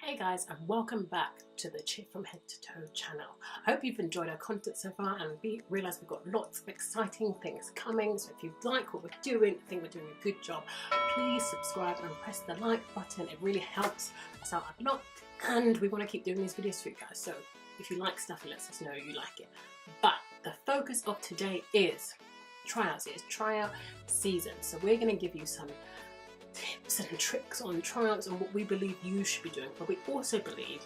Hey guys, and welcome back to the Cheer from Head to Toe channel. I hope you've enjoyed our content so far, and we realise we've got lots of exciting things coming. So if you like what we're doing, I think we're doing a good job, please subscribe and press the like button. It really helps us out a lot, and we want to keep doing these videos for you guys. So if you like stuff, it lets us know you like it. But the focus of today is tryouts. It's tryout season, so we're going to give you some tips and tricks on tryouts and what we believe you should be doing. But we also believe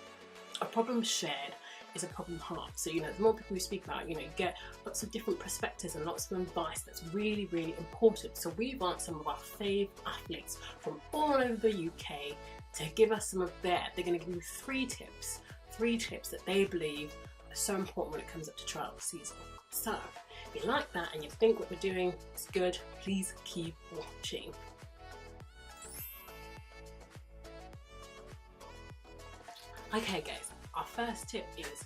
a problem shared is a problem halved. So, the more people we speak about, you get lots of different perspectives and lots of advice that's really, really important. So we've asked some of our fave athletes from all over the UK to give us some of they're going to give you three tips that they believe are so important when it comes up to trial season. So if you like that and you think what we're doing is good, please keep watching. Okay guys, our first tip is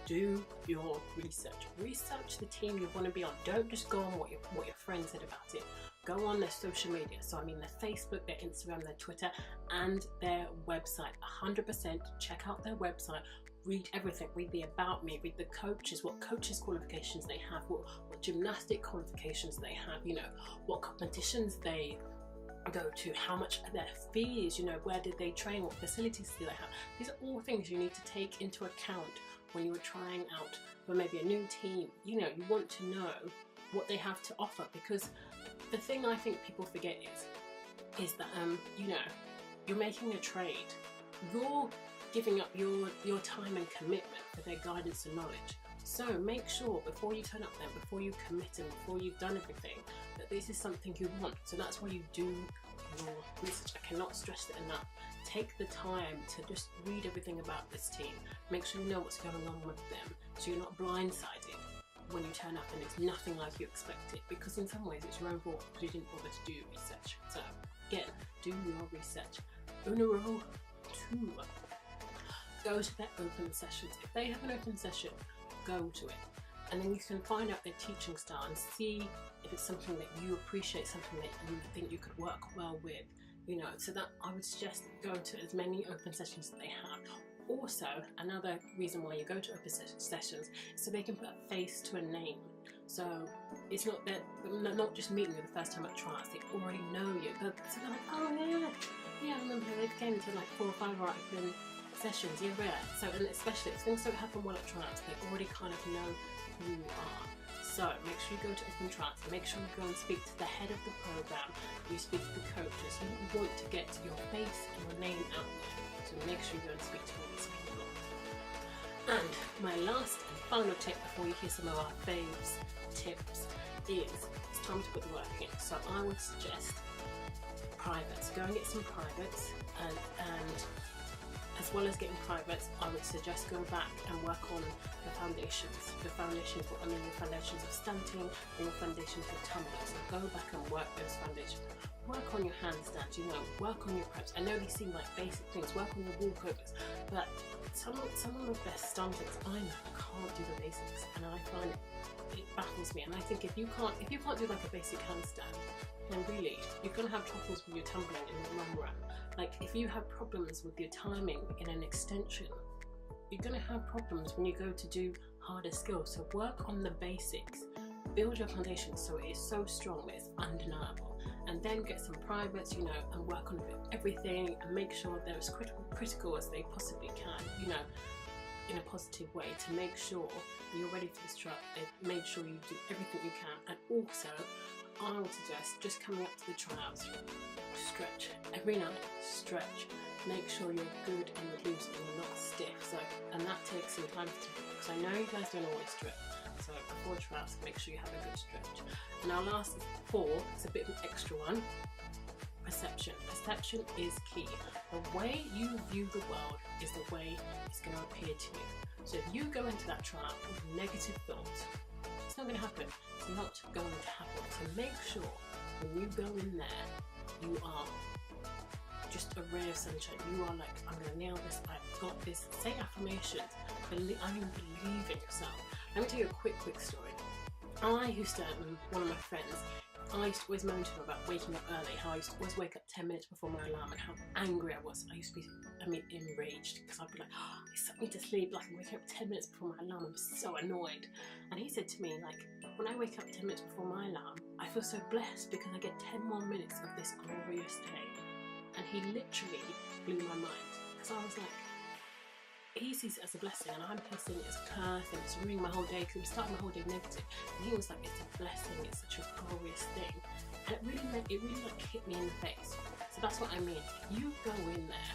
do your research. Research the team you want to be on. Don't just go on what your friend said about it. Go on their social media. So I mean their Facebook, their Instagram, their Twitter and their website. 100% check out their website. Read everything. Read the about me. Read the coaches, what coaches qualifications they have, what gymnastic qualifications they have, what competitions they go to, how much are their fees, where did they train, what facilities do they have. These are all things you need to take into account when you're trying out for maybe a new team. You want to know what they have to offer, because the thing I think people forget is that you're making a trade. You're giving up your time and commitment for their guidance and knowledge. So make sure before you turn up there, before you commit and before you've done everything, that this is something you want. So that's why you do your research. I cannot stress it enough. Take the time to just read everything about this team. Make sure you know what's going on with them, so you're not blindsided when you turn up and it's nothing like you expected, because in some ways it's your own fault because you didn't bother to do your research. So again, do your research. Numero 2. Go to their open sessions. If they have an open session, go to it, and then you can find out their teaching style and see if it's something that you appreciate, something that you think you could work well with, so that I would suggest going to as many open sessions that they have. Also, another reason why you go to open sessions is so they can put a face to a name. So it's not that they're not just meeting you the first time at tryouts, they already know you. So they're like, oh yeah, I remember they came to like 4 or 5 open sessions, yeah. So, and especially if things don't happen well at tryouts, they already kind of know who you are. So make sure you go to open tryouts, make sure you go and speak to the head of the program, you speak to the coaches. You want to get your face and your name out there, so make sure you go and speak to all these people. And my last and final tip before you hear some of our faves tips is it's time to put the work in. So I would suggest privates. Go and get some privates, and as well as getting privates, I would suggest go back and work on the foundations. The foundations of stunting and your foundations of Tomio. So go back and work those foundations. Work on your handstands, work on your preps. I know these seem like basic things. Work on your walkovers, but some of the best stuntings I know can't do the basics, and I find it baffles me. And I think if you can't do like a basic handstand, then really you're gonna have troubles with your tumbling in the long run. Like if you have problems with your timing in an extension, you're going to have problems when you go to do harder skills. So work on the basics, build your foundation so it is so strong that it's undeniable, and then get some privates, and work on a bit of everything, and make sure they're as critical as they possibly can, in a positive way, to make sure you're ready for this trial. They've made sure you do everything you can. And also I would suggest just coming up to the tryouts, stretch every night, stretch, make sure you're good and loose and you're not stiff. So, and that takes some time to do, because I know you guys don't always stretch. So before tryouts, make sure you have a good stretch. And our last 4, it's a bit of an extra one. Perception. Perception is key. The way you view the world is the way it's going to appear to you. So if you go into that tryout with negative thoughts, it's not going to happen. It's not going to happen. So make sure when you go in there, you are just a ray of sunshine. You are like, I'm going to nail this, I've got this. Say affirmations. I mean, believe in yourself. Let me tell you a quick story. I used to, one of my friends, I used to always moan to him about waking up early, how I used to always wake up 10 minutes before my alarm, and how angry I was. I used to be, enraged, because I'd be like, oh, it's something to sleep, like I'm waking up 10 minutes before my alarm, I'm so annoyed. And he said to me, like, when I wake up 10 minutes before my alarm, I feel so blessed because I get 10 more minutes of this glorious day. And he literally blew my mind, because I was like, he sees it as a blessing, and I'm here seeing it as a curse, and it's ruining my whole day, because it was starting my whole day negative. And he was like, it's a blessing, it's such a glorious thing. And it really like hit me in the face. So that's what I mean. You go in there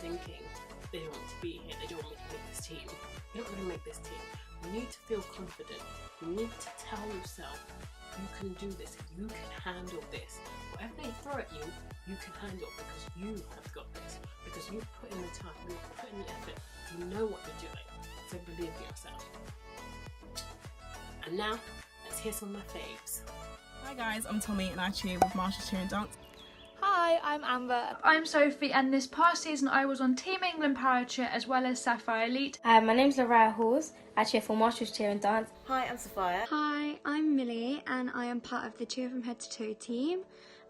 thinking they don't want to be here, they don't want me to make this team. You're not going to make this team. You need to feel confident. You need to tell yourself, you can do this, you can handle this. Whatever they throw at you, you can handle, because you have got this. Because you've put in the time, you've put in the effort, you know what you're doing. So believe in yourself. And now, let's hear some of my faves. Hi guys, I'm Tommy and I cheer with Marshall's Cheer and Dance. Hi, I'm Amber. I'm Sophie, and this past season I was on Team England Paracheer as well as Sapphire Elite. My name's Lariah. I cheer for Marshall's Cheer and Dance. Hi, I'm Sophia. Hi, I'm Millie and I am part of the Cheer from Head to Toe team,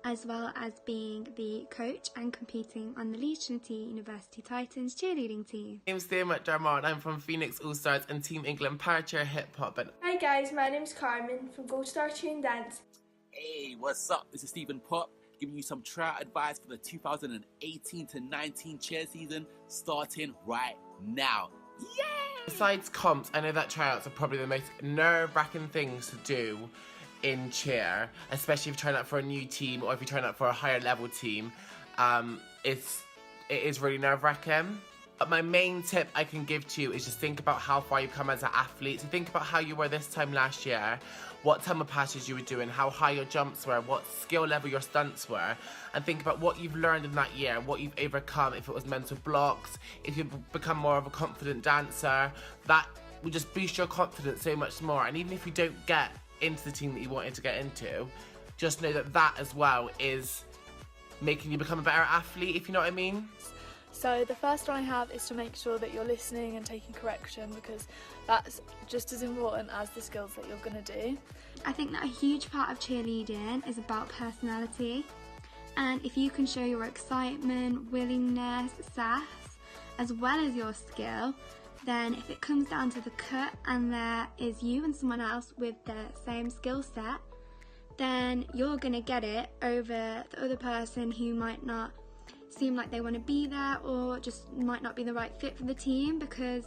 as well as being the coach and competing on the Leeds Trinity University Titans cheerleading team. My name's Theo and I'm from Phoenix All Stars and Team England Paracheer Hip Hop. Hi guys, my name's Carmen from Gold Star Cheer and Dance. Hey, what's up? This is Stephen Pop, giving you some tryout advice for the 2018 to 19 cheer season starting right now. Yay! Besides comps, I know that tryouts are probably the most nerve-wracking things to do in cheer, especially if you're trying out for a new team or if you're trying out for a higher level team. It is really nerve-wracking. But my main tip I can give to you is just think about how far you've come as an athlete. So think about how you were this time last year, what time of passes you were doing, how high your jumps were, what skill level your stunts were, and think about what you've learned in that year, what you've overcome, if it was mental blocks, if you've become more of a confident dancer. That will just boost your confidence so much more. And even if you don't get into the team that you wanted to get into, just know that that as well is making you become a better athlete, if you know what I mean. So the first one I have is to make sure that you're listening and taking correction, because that's just as important as the skills that you're going to do. I think that a huge part of cheerleading is about personality, and if you can show your excitement, willingness, sass, as well as your skill, then if it comes down to the cut and there is you and someone else with the same skill set, then you're going to get it over the other person who might not seem like they want to be there or just might not be the right fit for the team because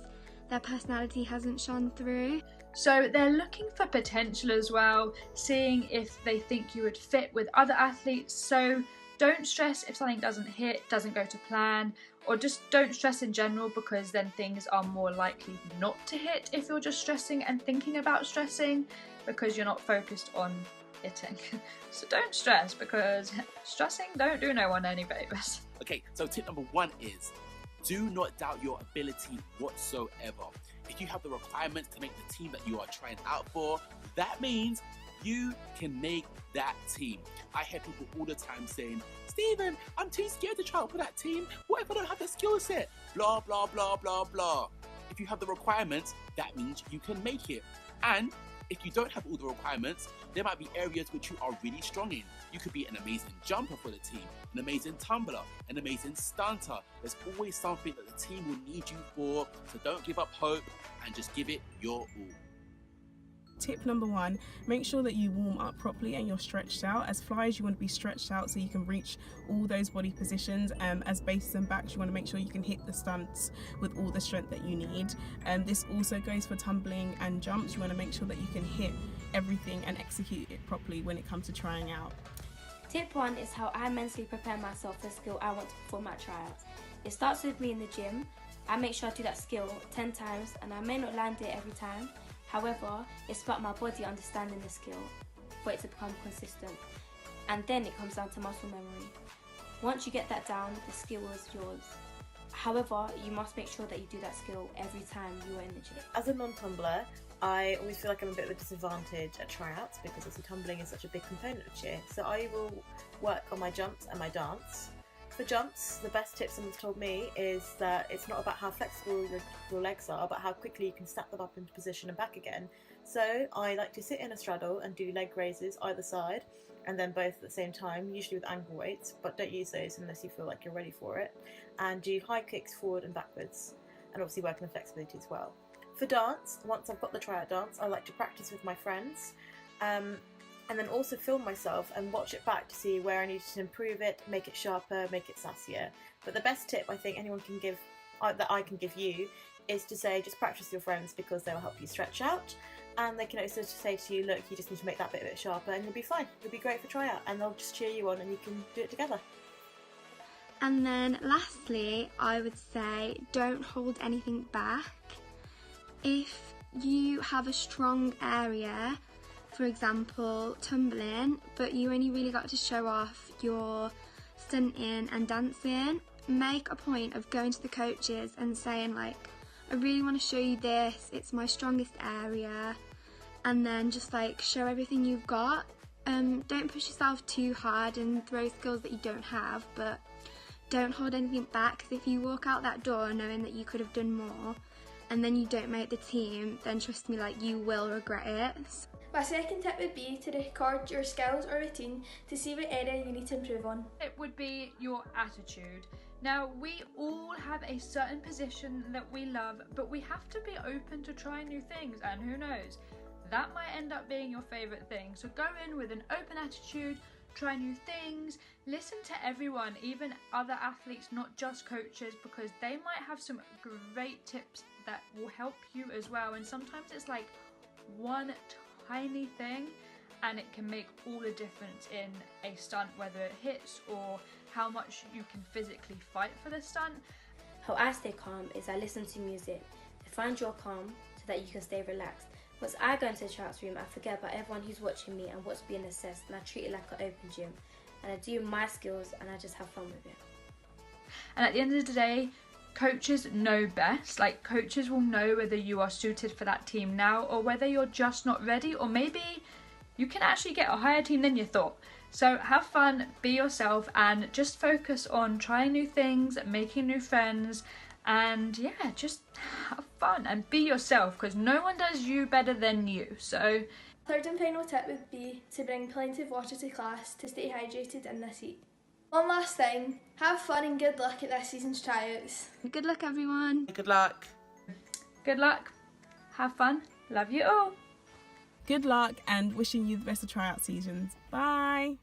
their personality hasn't shone through. So they're looking for potential as well, seeing if they think you would fit with other athletes. So don't stress if something doesn't hit, doesn't go to plan, or just don't stress in general, because then things are more likely not to hit if you're just stressing and thinking about stressing because you're not focused on hitting. So don't stress, because stressing don't do no one any favours. Okay, so tip number 1 is do not doubt your ability whatsoever. If you have the requirements to make the team that you are trying out for, that means you can make that team. I hear people all the time saying, Stephen, I'm too scared to try out for that team. What if I don't have the skill set? Blah, blah, blah, blah, blah. If you have the requirements, that means you can make it. And if you don't have all the requirements, there might be areas which you are really strong in. You could be an amazing jumper for the team, an amazing tumbler, an amazing stunter. There's always something that the team will need you for, so don't give up hope and just give it your all. Tip number 1, make sure that you warm up properly and you're stretched out. As flyers, you want to be stretched out so you can reach all those body positions. As bases and backs, you want to make sure you can hit the stunts with all the strength that you need. This also goes for tumbling and jumps. You want to make sure that you can hit everything and execute it properly when it comes to trying out. Tip 1 is how I mentally prepare myself for the skill I want to perform at tryouts. It starts with me in the gym. I make sure I do that skill 10 times, and I may not land it every time. However, it's about my body understanding the skill for it to become consistent. And then it comes down to muscle memory. Once you get that down, the skill is yours. However, you must make sure that you do that skill every time you are in the gym. As a non-tumbler, I always feel like I'm a bit of a disadvantage at tryouts because obviously tumbling is such a big component of cheer. So I will work on my jumps and my dance. For jumps, the best tip someone's told me is that it's not about how flexible your legs are, but how quickly you can snap them up into position and back again. So I like to sit in a straddle and do leg raises either side, and then both at the same time, usually with ankle weights, but don't use those unless you feel like you're ready for it. And do high kicks forward and backwards, and obviously work on the flexibility as well. For dance, once I've got the tryout dance, I like to practice with my friends, and then also film myself and watch it back to see where I need to improve it, make it sharper, make it sassier. But the best tip I think anyone can give, that I can give you, is to say just practice with your friends because they will help you stretch out. And they can also say to you, look, you just need to make that bit a bit sharper and you'll be fine. You'll be great for tryout, and they'll just cheer you on and you can do it together. And then lastly, I would say don't hold anything back. If you have a strong area, for example, tumbling, but you only really got to show off your stunting and dancing, make a point of going to the coaches and saying like, I really want to show you this, it's my strongest area, and then just like show everything you've got. Don't push yourself too hard and throw skills that you don't have, but don't hold anything back, because if you walk out that door knowing that you could have done more and then you don't make the team, then trust me, like, you will regret it. My second tip would be to record your skills or routine to see what area you need to improve on. It would be your attitude. Now, we all have a certain position that we love, but we have to be open to trying new things, and who knows, that might end up being your favourite thing. So go in with an open attitude, try new things, listen to everyone, even other athletes, not just coaches, because they might have some great tips that will help you as well. And sometimes it's like one tiny thing and it can make all the difference in a stunt, whether it hits or how much you can physically fight for the stunt. How I stay calm is I listen to music to find your calm so that you can stay relaxed. Once I go into the tryouts room, I forget about everyone who's watching me and what's being assessed, and I treat it like an open gym, and I do my skills and I just have fun with it. And at the end of the day, coaches know best. Like, coaches will know whether you are suited for that team now or whether you're just not ready, or maybe you can actually get a higher team than you thought. So have fun, be yourself, and just focus on trying new things, making new friends, and yeah, just have fun and be yourself, because no one does you better than you. So Third and final tip would be to bring plenty of water to class to stay hydrated in this heat. One last thing, have fun and good luck at this season's tryouts. Good luck, everyone. Good luck. good luck, have fun, love you all. Good luck and wishing you the best of tryout seasons. Bye.